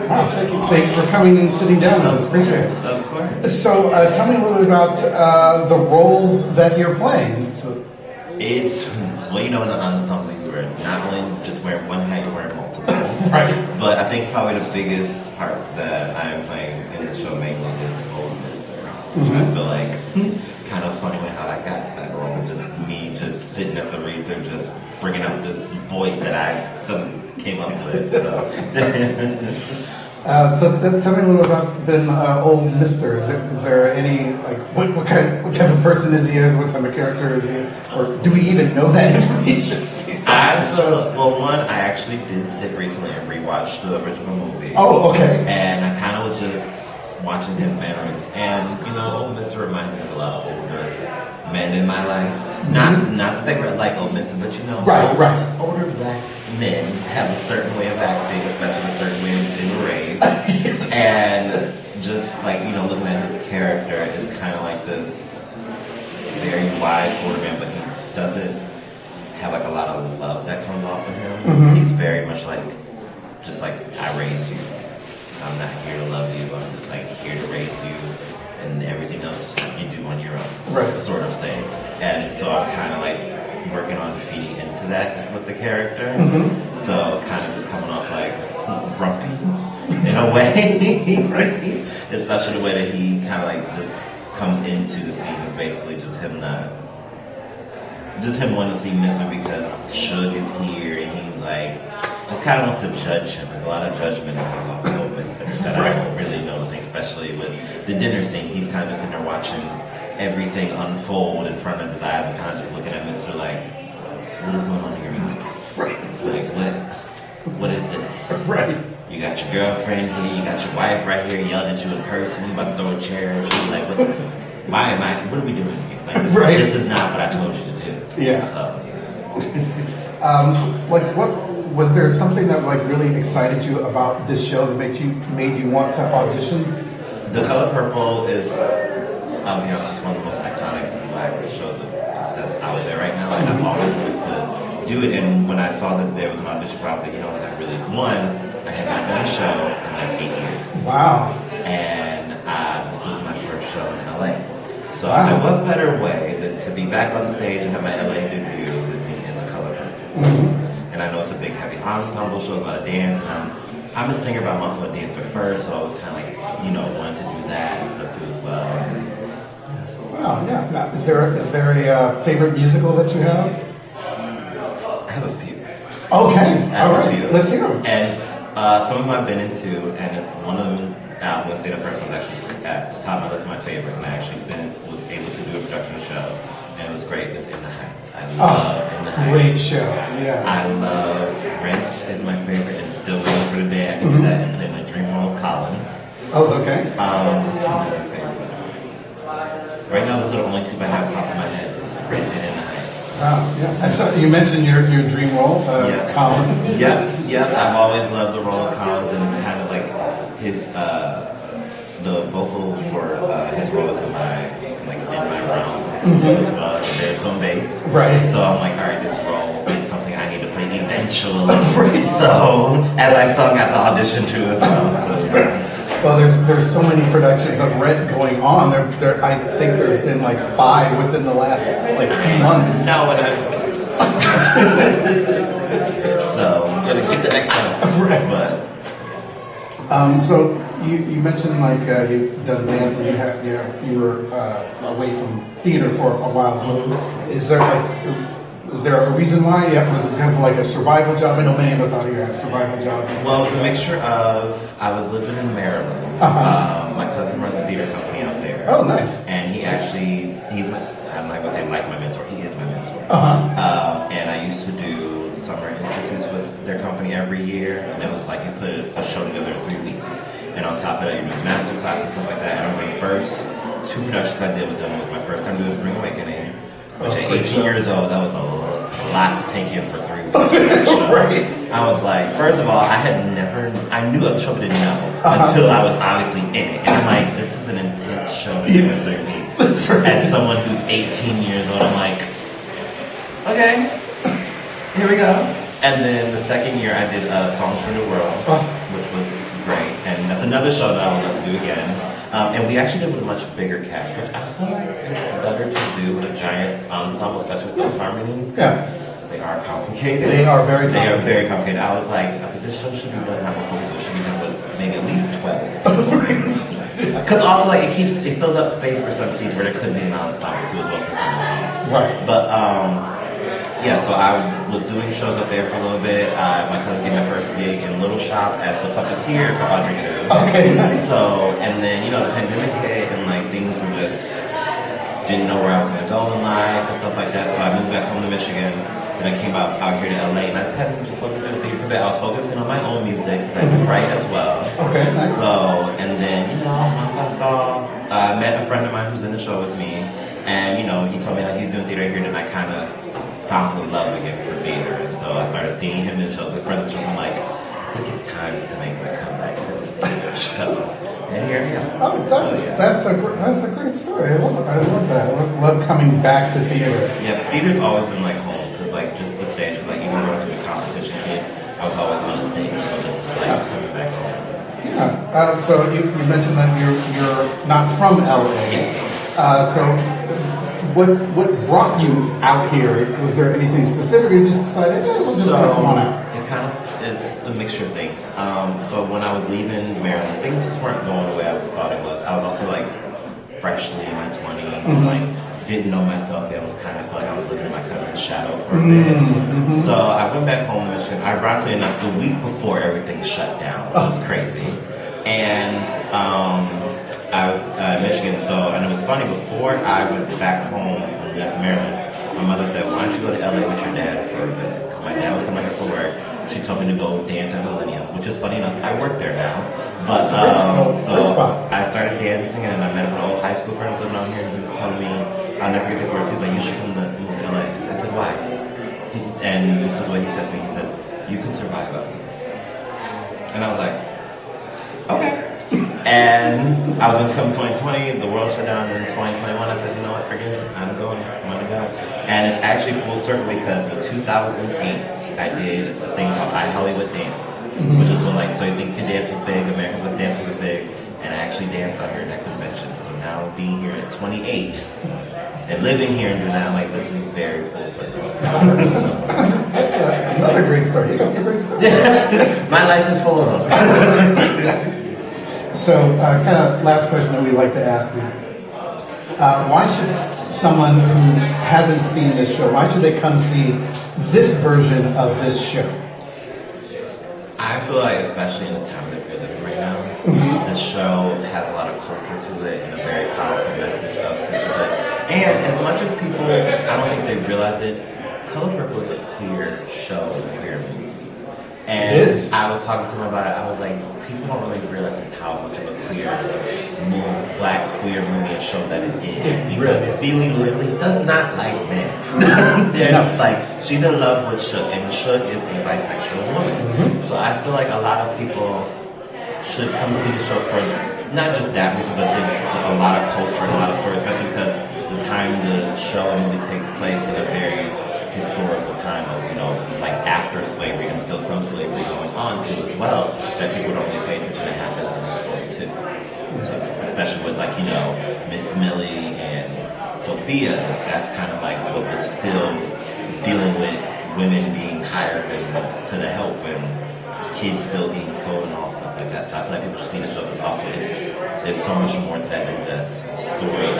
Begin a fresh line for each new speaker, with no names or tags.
Wow, thank you. Thanks for coming and sitting down. I appreciate it.
Of course.
So, tell me a little bit about the roles that you're playing. So,
It's, well, you know, in the ensemble, you're not only just wearing one hat, you're wearing multiple.
right.
But I think probably the biggest part that I'm playing in the show mainly is Old Mr. I feel like kind of funny with how I got that role. Just me just sitting at the reader, just bringing out this voice that I came up with.
So tell me a little about then Old Mister. Is there any like what type of person is he? What type of character is he? Or do we even know that information?
I actually did sit recently and rewatch the original movie.
Oh, okay.
And I kind of was just watching his mannerisms, and you know, Old Mister reminds me of a lot of older men in my life. Not that they were like Old Mister, but you know,
right.
Older black men have a certain way of acting, especially a certain way they were raised.
Yes.
And just like, you know, looking at his character is kind of like this very wise older man, but he doesn't have like a lot of love that comes off of him. He's very much like, just like, I raised you. I'm not here to love you. I'm just like here to raise you, and everything else you do on your own,
right? Sort
of thing. And so I'm kind of like working on feeding into that with the character. So kind of just coming off like grumpy in a way, right? Especially the way that he kind of like just comes into the scene is basically just him wanting to see Mister because Suge is here, and he's like, just kind of wants to judge him. There's a lot of judgment that comes off of Mister that I'm really noticing, especially with the dinner scene. He's kind of just sitting there watching everything unfold in front of his eyes and kind of just looking at Mister like, what is going on in your house?
Right.
Like, what is this?
Right.
You got your girlfriend here, you got your wife right here yelling at you in person, you about to throw a chair at you, like, what are we doing here? Like, this is not what I told you to do.
Yeah.
So,
was there something that like really excited you about this show that made you want to audition?
The Color Purple is, I'll be honest, one of the most iconic black shows that's out there right now, and I've always wanted to do it. And when I saw that there was an audition for it, I was like, you know what, I had not done a show in like 8 years.
Wow.
And this is my first show in LA. So I was like, what better way than to be back on stage and have my LA debut than be in The Color Purple. And I know it's a big, heavy ensemble show, a lot of dance, and I'm a singer, but I'm also a dancer first, so I was kind of like, you know, wanting to do that and stuff too as well.
Wow, yeah. Now, is there a favorite musical that you have?
I have a few.
Okay, all right. Let's hear them.
And some of them I've been into, and it's one of them. I'm going to say the first one's actually at the top of my list, my favorite, and I actually was able to do a production show, and it was great. It's In the Heights. I love In the Heights.
Great show. Yeah.
I love Wrench is my favorite, and still waiting for the day I can do that and play my Dream Role of Collins.
Oh, okay.
What's my favorite? Right now, those are the only two I have top of my head. It's great and In the Heights.
Wow. Yeah. So you mentioned your dream role, Collins.
Yep. I've always loved the role of Collins, and it's kind of like his the vocal for his role is in my realm as well as a baritone bass.
Right.
So I'm like, all right, this role is something I need to play eventually. Right. So as I sung at the audition too as well. So,
well, there's so many productions of Rent going on. There I think there's been like 5 within the last few months.
No, so I'm gonna get the next one.
Right.
But
so you mentioned you've done dance and you were away from theater for a while. So is there a reason why? Was it because of a survival job? I know many of us out here have survival jobs.
Well, it was a mixture of, I was living in Maryland. My cousin runs a theater company out there.
Oh, nice.
And I'm not going to say my mentor, he is my mentor. And I used to do summer institutes with their company every year. And it was like you put a show together in 3 weeks. And on top of that, you do master class and stuff like that. And my first 2 productions I did with them was my first time doing Spring Awakening. Which at 18 years old, that was a lot to take in for 3 weeks.
Right.
I was like, first of all, I knew of the show but didn't know until I was obviously in it. And I'm like, this is an intense show to do in 3 weeks.
That's right.
As someone who's 18 years old, I'm like, okay, here we go. And then the second year I did Songs from the World, which was great. another show that I would love to do again. And we actually did with a much bigger cast, which I feel like it's better to do with a giant ensemble, especially with those harmonies.
Yeah.
They are complicated.
They are very complicated.
They are very complicated. I was like, this show should be done not with 4 people. It should be done with maybe at least 12. Because also, like, it fills up space for some scenes where there could be an ensemble too, as well for some scenes.
Right.
But yeah, so I was doing shows up there for a little bit. My cousin gave me my first gig in Little Shop as the puppeteer for Audrey 2.
Okay, nice.
So, and then, you know, the pandemic hit and like things were just, didn't know where I was going to go in life and stuff like that. So I moved back home to Michigan. And I came out here to Allee, and I just hadn't just wasn't doing theater for that. I was focusing on my own music because I can write as well.
Okay, nice.
So, and then, you know, once I met a friend of mine who's in the show with me, and, you know, he told me how he's doing theater here, and then I kind of found the love again for theater. And so I started seeing him in shows, like friends shows. I'm like, I think it's time to make my comeback to the stage. So, and here we go.
Oh, that's a great story. I love that. I love coming back to theater.
Yeah, theater's always been like home. Like just the stage, because like even when I was a competition kid, I was always on the stage. So this is like coming back home.
Yeah. So you mentioned that you're not from LA.
Yes.
So what brought you out here? Was there anything specific, or you just decided, we'll just come on out?
It's a mixture of things. So when I was leaving Maryland, things just weren't going the way I thought it was. I was also like freshly in my 20s, and like didn't know myself yet. I was kind of felt like I was living in my cousin's shadow for a bit. So I went back home to Michigan. Ironically enough, the week before everything shut down, which was crazy. And I was in Michigan. So, and it was funny, before I went back home and left Maryland, my mother said, why don't you go to LA with your dad for a bit? Because my dad was coming here for work. She told me to go dance at Millennium, which is funny enough, I work there now. But so I started dancing, and I met up with an old high school friend living out here, and he was telling me, I'll never forget his words. He was like, you should come to LA. I said, why? And this is what he said to me. He says, you can survive out here. And I was like, okay. And I was going to come 2020, the world shut down in 2021. I said, you know what, forget it. I'm going to go. And it's actually full circle because in 2008, I did a thing called iHollywood Dance, which is when like So You Think You Can Dance was big, America's Best Dance was big, and I actually danced out here at that convention. So now being here at 28 and living here and doing that, I'm like, this is very full circle.
That's another great story. You got some great stories.
My life is full of them.
So, kind of last question that we like to ask is, why should someone who hasn't seen this show, why should they come see this version of this show?
I feel like, especially in the time that we're living right now, this show has a lot of culture to it and a very powerful message of sisterhood. And as much as people, I don't think they realize it, Color Purple is a queer show, a queer movie. And
it is.
I was talking to someone about it. I was like, people don't really realize how much of a queer movie, black queer movie and show that it is. Because Celie literally does not like men. Like, she's in love with Shook, and Shook is a bisexual woman. So I feel like a lot of people should come see the show for not just that reason, but there's a lot of culture and a lot of stories, especially because the time the show and movie takes place in a very historical time of, you know, like after slavery and still some slavery going on too as well, that people don't really pay attention to happens in the story too. So, especially with like, you know, Miss Millie and Sophia, that's kind of like what was still dealing with women being hired and to the help and kids still being sold and all stuff like that. So I feel like people should see the show because also there's so much more to that than just the story